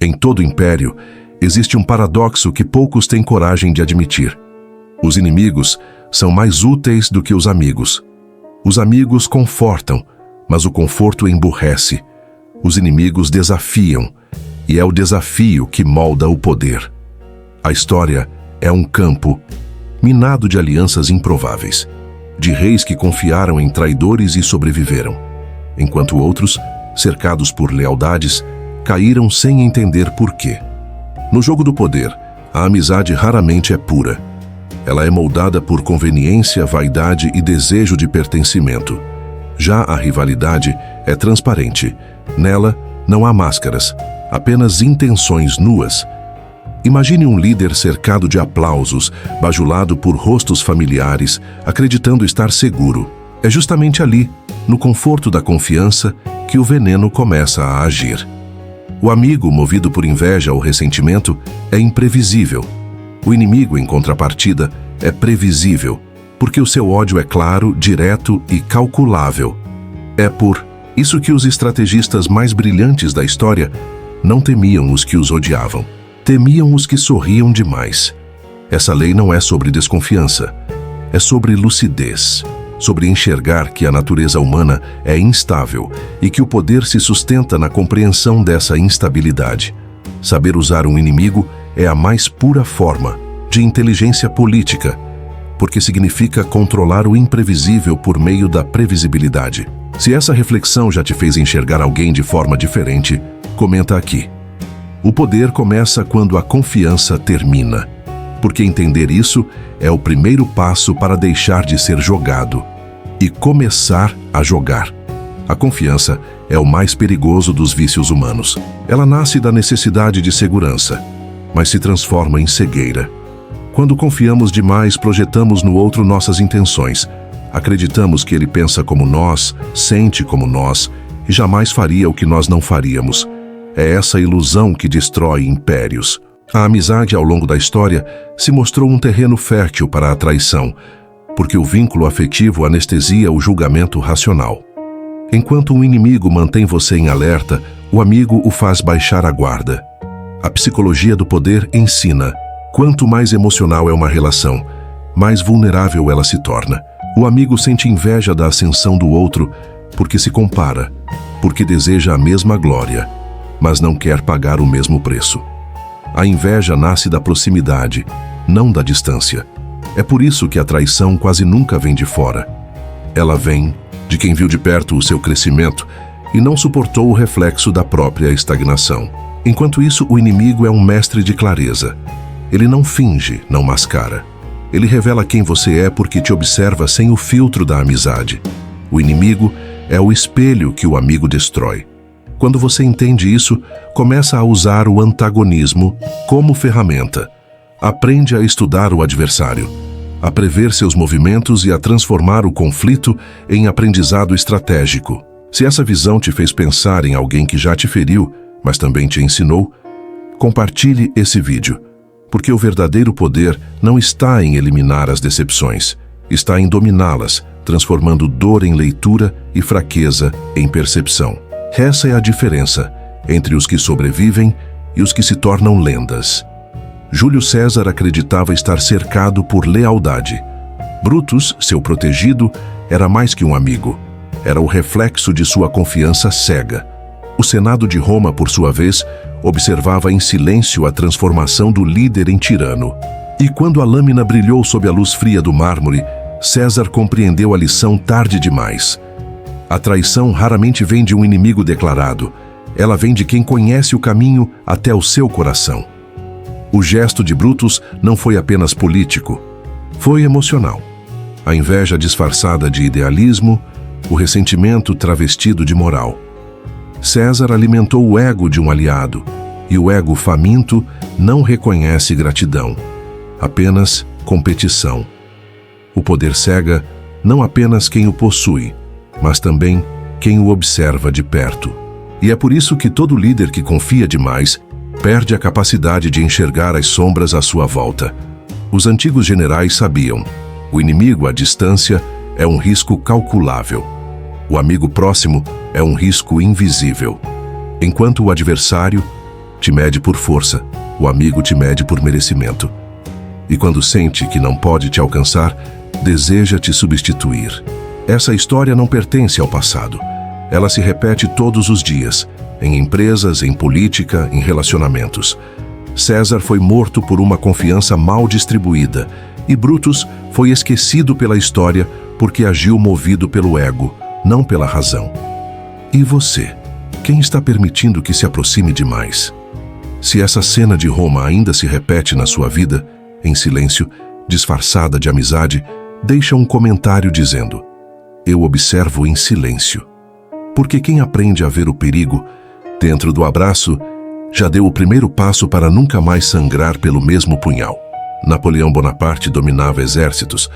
Em todo império, existe um paradoxo que poucos têm coragem de admitir. Os inimigos são mais úteis do que os amigos. Os amigos confortam, mas o conforto emburrece. Os inimigos desafiam, e é o desafio que molda o poder. A história é um campo minado de alianças improváveis, de reis que confiaram em traidores e sobreviveram, enquanto outros, cercados por lealdades, caíram sem entender por quê. No jogo do poder, a amizade raramente é pura. Ela é moldada por conveniência, vaidade e desejo de pertencimento. Já a rivalidade é transparente. Nela, não há máscaras, apenas intenções nuas. Imagine um líder cercado de aplausos, bajulado por rostos familiares, acreditando estar seguro. É justamente ali, no conforto da confiança, que o veneno começa a agir. O amigo, movido por inveja ou ressentimento, é imprevisível. O inimigo, em contrapartida, é previsível, porque o seu ódio é claro, direto e calculável. É por isso que os estrategistas mais brilhantes da história não temiam os que os odiavam. Temiam os que sorriam demais. Essa lei não é sobre desconfiança, é sobre lucidez, sobre enxergar que a natureza humana é instável e que o poder se sustenta na compreensão dessa instabilidade. Saber usar um inimigo é a mais pura forma de inteligência política, porque significa controlar o imprevisível por meio da previsibilidade. Se essa reflexão já te fez enxergar alguém de forma diferente, comenta aqui. O poder começa quando a confiança termina, porque entender isso é o primeiro passo para deixar de ser jogado e começar a jogar. A confiança é o mais perigoso dos vícios humanos. Ela nasce da necessidade de segurança, mas se transforma em cegueira. Quando confiamos demais, projetamos no outro nossas intenções. Acreditamos que ele pensa como nós, sente como nós e jamais faria o que nós não faríamos. É essa ilusão que destrói impérios. A amizade, ao longo da história, se mostrou um terreno fértil para a traição, porque o vínculo afetivo anestesia o julgamento racional. Enquanto um inimigo mantém você em alerta, o amigo o faz baixar a guarda. A psicologia do poder ensina: quanto mais emocional é uma relação, mais vulnerável ela se torna. O amigo sente inveja da ascensão do outro porque se compara, porque deseja a mesma glória, mas não quer pagar o mesmo preço. A inveja nasce da proximidade, não da distância. É por isso que a traição quase nunca vem de fora. Ela vem de quem viu de perto o seu crescimento e não suportou o reflexo da própria estagnação. Enquanto isso, o inimigo é um mestre de clareza. Ele não finge, não mascara. Ele revela quem você é porque te observa sem o filtro da amizade. O inimigo é o espelho que o amigo destrói. Quando você entende isso, começa a usar o antagonismo como ferramenta. Aprende a estudar o adversário, a prever seus movimentos e a transformar o conflito em aprendizado estratégico. Se essa visão te fez pensar em alguém que já te feriu, mas também te ensinou, compartilhe esse vídeo, porque o verdadeiro poder não está em eliminar as decepções, está em dominá-las, transformando dor em leitura e fraqueza em percepção. Essa é a diferença entre os que sobrevivem e os que se tornam lendas. Júlio César acreditava estar cercado por lealdade. Brutus, seu protegido, era mais que um amigo. Era o reflexo de sua confiança cega. O Senado de Roma, por sua vez, observava em silêncio a transformação do líder em tirano. E quando a lâmina brilhou sob a luz fria do mármore, César compreendeu a lição tarde demais. A traição raramente vem de um inimigo declarado. Ela vem de quem conhece o caminho até o seu coração. O gesto de Brutus não foi apenas político, foi emocional. A inveja disfarçada de idealismo, o ressentimento travestido de moral. César alimentou o ego de um aliado, e o ego faminto não reconhece gratidão, apenas competição. O poder cega não apenas quem o possui, mas também quem o observa de perto. E é por isso que todo líder que confia demais perde a capacidade de enxergar as sombras à sua volta. Os antigos generais sabiam: o inimigo à distância é um risco calculável. O amigo próximo é um risco invisível. Enquanto o adversário te mede por força, o amigo te mede por merecimento. E quando sente que não pode te alcançar, deseja te substituir. Essa história não pertence ao passado. Ela se repete todos os dias, em empresas, em política, em relacionamentos. César foi morto por uma confiança mal distribuída, e Brutus foi esquecido pela história porque agiu movido pelo ego, não pela razão. E você? Quem está permitindo que se aproxime demais? Se essa cena de Roma ainda se repete na sua vida, em silêncio, disfarçada de amizade, deixa um comentário dizendo: eu observo em silêncio. Porque quem aprende a ver o perigo dentro do abraço já deu o primeiro passo para nunca mais sangrar pelo mesmo punhal. Napoleão Bonaparte dominava exércitos,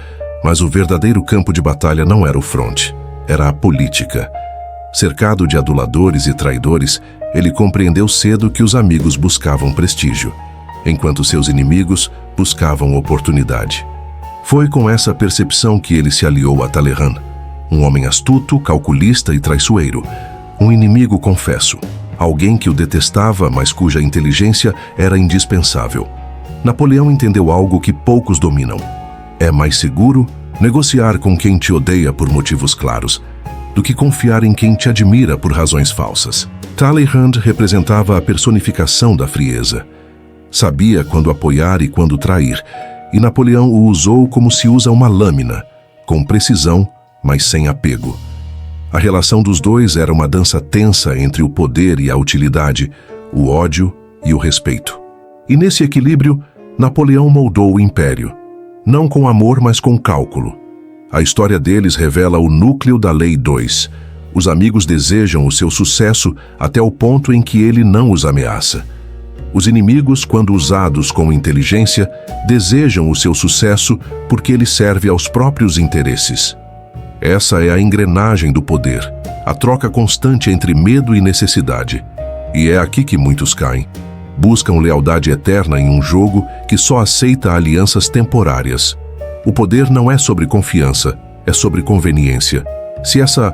mas o verdadeiro campo de batalha não era o fronte, era a política. Cercado de aduladores e traidores, ele compreendeu cedo que os amigos buscavam prestígio, enquanto seus inimigos buscavam oportunidade. Foi com essa percepção que ele se aliou a Talleyrand, um homem astuto, calculista e traiçoeiro, um inimigo confesso, alguém que o detestava, mas cuja inteligência era indispensável. Napoleão entendeu algo que poucos dominam. É mais seguro negociar com quem te odeia por motivos claros do que confiar em quem te admira por razões falsas. Talleyrand representava a personificação da frieza. Sabia quando apoiar e quando trair, e Napoleão o usou como se usa uma lâmina, com precisão, mas sem apego. A relação dos dois era uma dança tensa entre o poder e a utilidade, o ódio e o respeito. E nesse equilíbrio, Napoleão moldou o império, não com amor, mas com cálculo. A história deles revela o núcleo da Lei 2. Os amigos desejam o seu sucesso até o ponto em que ele não os ameaça. Os inimigos, quando usados com inteligência, desejam o seu sucesso porque ele serve aos próprios interesses. Essa é a engrenagem do poder, a troca constante entre medo e necessidade. E é aqui que muitos caem. Buscam lealdade eterna em um jogo que só aceita alianças temporárias. O poder não é sobre confiança, é sobre conveniência. Se essa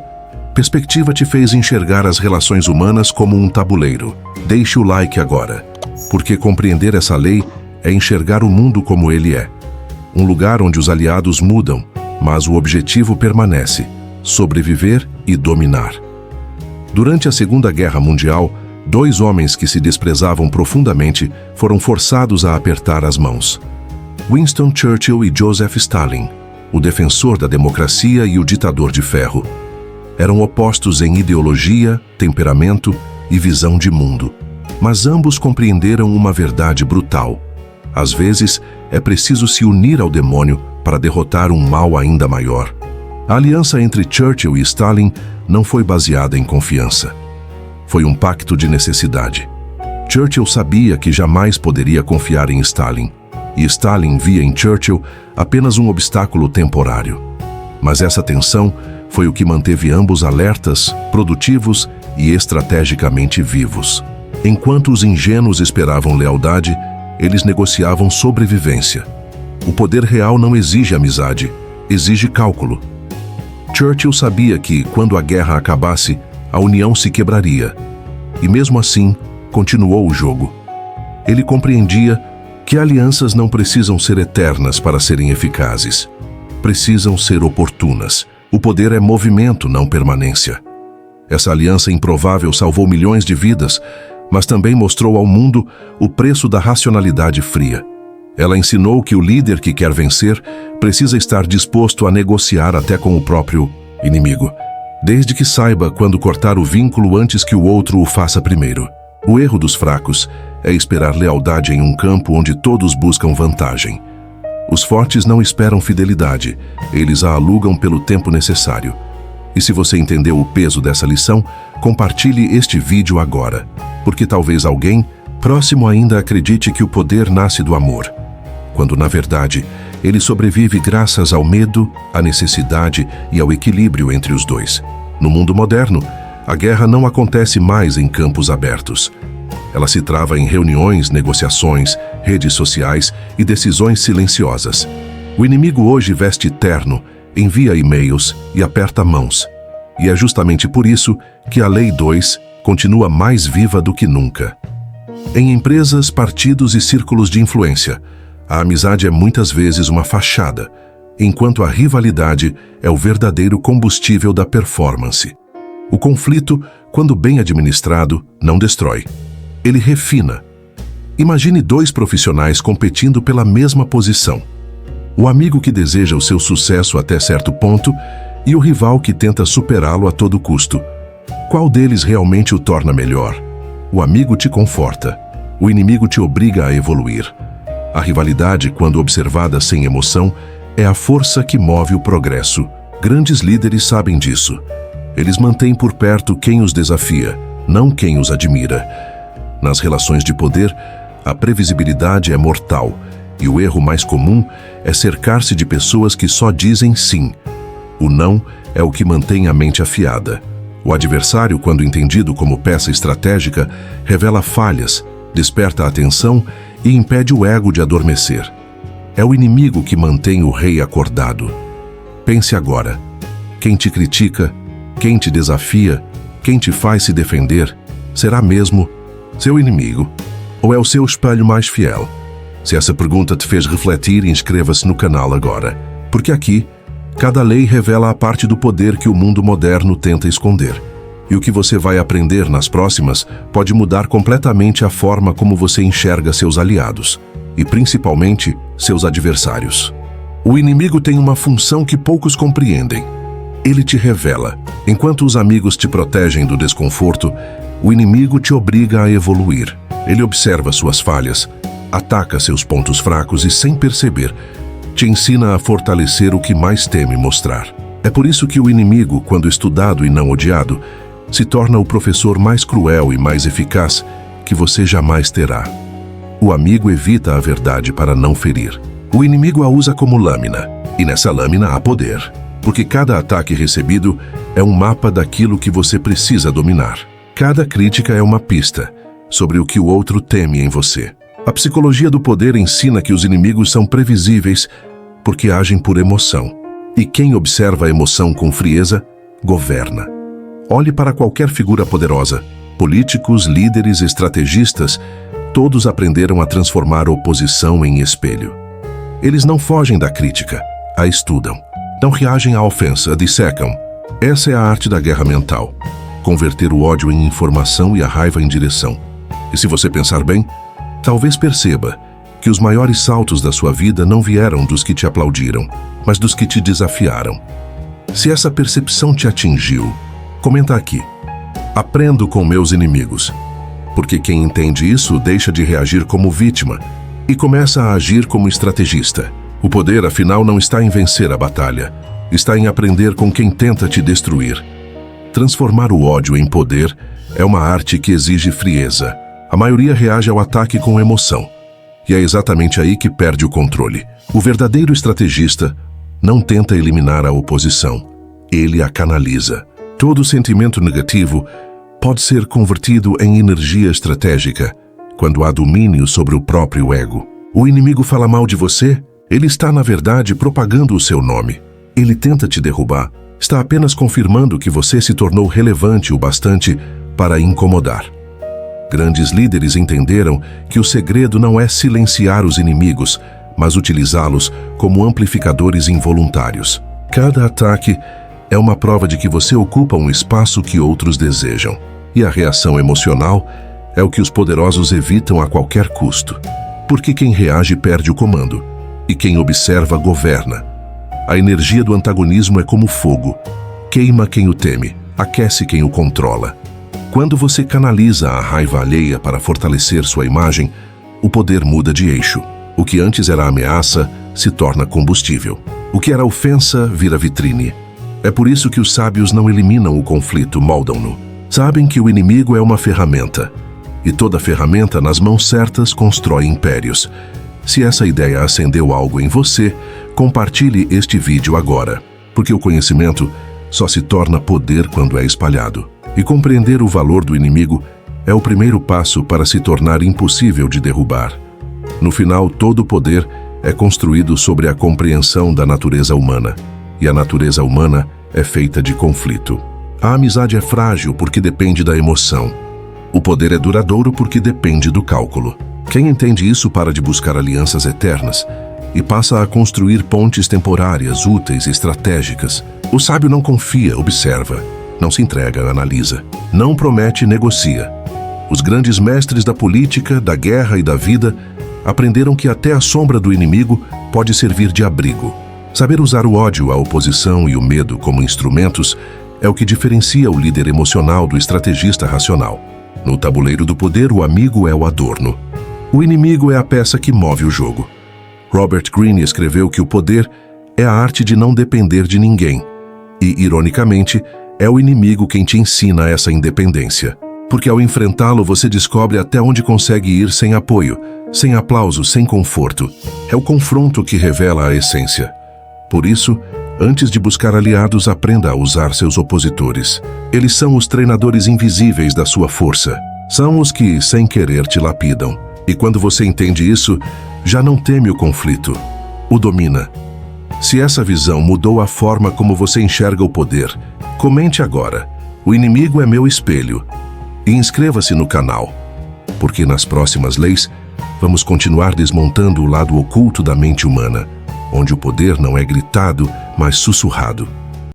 perspectiva te fez enxergar as relações humanas como um tabuleiro, deixe o like agora, porque compreender essa lei é enxergar o mundo como ele é. Um lugar onde os aliados mudam, mas o objetivo permanece: sobreviver e dominar. Durante a Segunda Guerra Mundial, dois homens que se desprezavam profundamente foram forçados a apertar as mãos. Winston Churchill e Joseph Stalin, o defensor da democracia e o ditador de ferro. Eram opostos em ideologia, temperamento e visão de mundo. Mas ambos compreenderam uma verdade brutal. Às vezes, é preciso se unir ao demônio para derrotar um mal ainda maior. A aliança entre Churchill e Stalin não foi baseada em confiança. Foi um pacto de necessidade. Churchill sabia que jamais poderia confiar em Stalin, e Stalin via em Churchill apenas um obstáculo temporário. Mas essa tensão foi o que manteve ambos alertas, produtivos e estrategicamente vivos. Enquanto os ingênuos esperavam lealdade, eles negociavam sobrevivência. O poder real não exige amizade, exige cálculo. Churchill sabia que, quando a guerra acabasse, a união se quebraria. E mesmo assim, continuou o jogo. Ele compreendia que alianças não precisam ser eternas para serem eficazes. Precisam ser oportunas. O poder é movimento, não permanência. Essa aliança improvável salvou milhões de vidas, mas também mostrou ao mundo o preço da racionalidade fria. Ela ensinou que o líder que quer vencer precisa estar disposto a negociar até com o próprio inimigo, desde que saiba quando cortar o vínculo antes que o outro o faça primeiro. O erro dos fracos é esperar lealdade em um campo onde todos buscam vantagem. Os fortes não esperam fidelidade, eles a alugam pelo tempo necessário. E se você entendeu o peso dessa lição, compartilhe este vídeo agora, porque talvez alguém próximo ainda acredite que o poder nasce do amor, quando na verdade ele sobrevive graças ao medo, à necessidade e ao equilíbrio entre os dois. No mundo moderno, a guerra não acontece mais em campos abertos. Ela se trava em reuniões, negociações, redes sociais e decisões silenciosas. O inimigo hoje veste terno, envia e-mails e aperta mãos. E é justamente por isso que a Lei 2 continua mais viva do que nunca. Em empresas, partidos e círculos de influência, a amizade é muitas vezes uma fachada, enquanto a rivalidade é o verdadeiro combustível da performance. O conflito, quando bem administrado, não destrói. Ele refina. Imagine dois profissionais competindo pela mesma posição. O amigo que deseja o seu sucesso até certo ponto e o rival que tenta superá-lo a todo custo. Qual deles realmente o torna melhor? O amigo te conforta. O inimigo te obriga a evoluir. A rivalidade, quando observada sem emoção, é a força que move o progresso. Grandes líderes sabem disso. Eles mantêm por perto quem os desafia, não quem os admira. Nas relações de poder, a previsibilidade é mortal, e o erro mais comum é cercar-se de pessoas que só dizem sim. O não é o que mantém a mente afiada. O adversário, quando entendido como peça estratégica, revela falhas, desperta a atenção e impede o ego de adormecer. É o inimigo que mantém o rei acordado. Pense agora. Quem te critica, quem te desafia, quem te faz se defender, será mesmo seu inimigo? Ou é o seu espelho mais fiel? Se essa pergunta te fez refletir, inscreva-se no canal agora. Porque aqui, cada lei revela a parte do poder que o mundo moderno tenta esconder. E o que você vai aprender nas próximas pode mudar completamente a forma como você enxerga seus aliados. E principalmente, seus adversários. O inimigo tem uma função que poucos compreendem. Ele te revela. Enquanto os amigos te protegem do desconforto, o inimigo te obriga a evoluir. Ele observa suas falhas, ataca seus pontos fracos e, sem perceber, te ensina a fortalecer o que mais teme mostrar. É por isso que o inimigo, quando estudado e não odiado, se torna o professor mais cruel e mais eficaz que você jamais terá. O amigo evita a verdade para não ferir. O inimigo a usa como lâmina, e nessa lâmina há poder, porque cada ataque recebido é um mapa daquilo que você precisa dominar. Cada crítica é uma pista sobre o que o outro teme em você. A psicologia do poder ensina que os inimigos são previsíveis porque agem por emoção. E quem observa a emoção com frieza, governa. Olhe para qualquer figura poderosa. Políticos, líderes, estrategistas, todos aprenderam a transformar a oposição em espelho. Eles não fogem da crítica, a estudam. Não reagem à ofensa, a dissecam. Essa é a arte da guerra mental. Converter o ódio em informação e a raiva em direção. E se você pensar bem, talvez perceba que os maiores saltos da sua vida não vieram dos que te aplaudiram, mas dos que te desafiaram. Se essa percepção te atingiu, comenta aqui. Aprendo com meus inimigos. Porque quem entende isso deixa de reagir como vítima e começa a agir como estrategista. O poder, afinal, não está em vencer a batalha, está em aprender com quem tenta te destruir. Transformar o ódio em poder é uma arte que exige frieza. A maioria reage ao ataque com emoção. E é exatamente aí que perde o controle. O verdadeiro estrategista não tenta eliminar a oposição. Ele a canaliza. Todo sentimento negativo pode ser convertido em energia estratégica quando há domínio sobre o próprio ego. O inimigo fala mal de você, ele está, na verdade, propagando o seu nome. Ele tenta te derrubar, está apenas confirmando que você se tornou relevante o bastante para incomodar. Grandes líderes entenderam que o segredo não é silenciar os inimigos, mas utilizá-los como amplificadores involuntários. Cada ataque é uma prova de que você ocupa um espaço que outros desejam. E a reação emocional é o que os poderosos evitam a qualquer custo. Porque quem reage perde o comando, e quem observa governa. A energia do antagonismo é como fogo. Queima quem o teme, aquece quem o controla. Quando você canaliza a raiva alheia para fortalecer sua imagem, o poder muda de eixo. O que antes era ameaça se torna combustível. O que era ofensa vira vitrine. É por isso que os sábios não eliminam o conflito, moldam-no. Sabem que o inimigo é uma ferramenta. E toda ferramenta nas mãos certas constrói impérios. Se essa ideia acendeu algo em você, compartilhe este vídeo agora. Porque o conhecimento só se torna poder quando é espalhado. E compreender o valor do inimigo é o primeiro passo para se tornar impossível de derrubar. No final, todo poder é construído sobre a compreensão da natureza humana. E a natureza humana é feita de conflito. A amizade é frágil porque depende da emoção. O poder é duradouro porque depende do cálculo. Quem entende isso para de buscar alianças eternas e passa a construir pontes temporárias, úteis e estratégicas. O sábio não confia, observa. Não se entrega, analisa. Não promete, negocia. Os grandes mestres da política, da guerra e da vida aprenderam que até a sombra do inimigo pode servir de abrigo. Saber usar o ódio, a oposição e o medo como instrumentos é o que diferencia o líder emocional do estrategista racional. No tabuleiro do poder, o amigo é o adorno. O inimigo é a peça que move o jogo. Robert Greene escreveu que o poder é a arte de não depender de ninguém. E, ironicamente, é o inimigo quem te ensina essa independência. Porque ao enfrentá-lo, você descobre até onde consegue ir sem apoio, sem aplauso, sem conforto. É o confronto que revela a essência. Por isso, antes de buscar aliados, aprenda a usar seus opositores. Eles são os treinadores invisíveis da sua força. São os que, sem querer, te lapidam. E quando você entende isso, já não teme o conflito. O domina. Se essa visão mudou a forma como você enxerga o poder, comente agora. O inimigo é meu espelho. E inscreva-se no canal. Porque nas próximas leis, vamos continuar desmontando o lado oculto da mente humana, onde o poder não é gritado, mas sussurrado.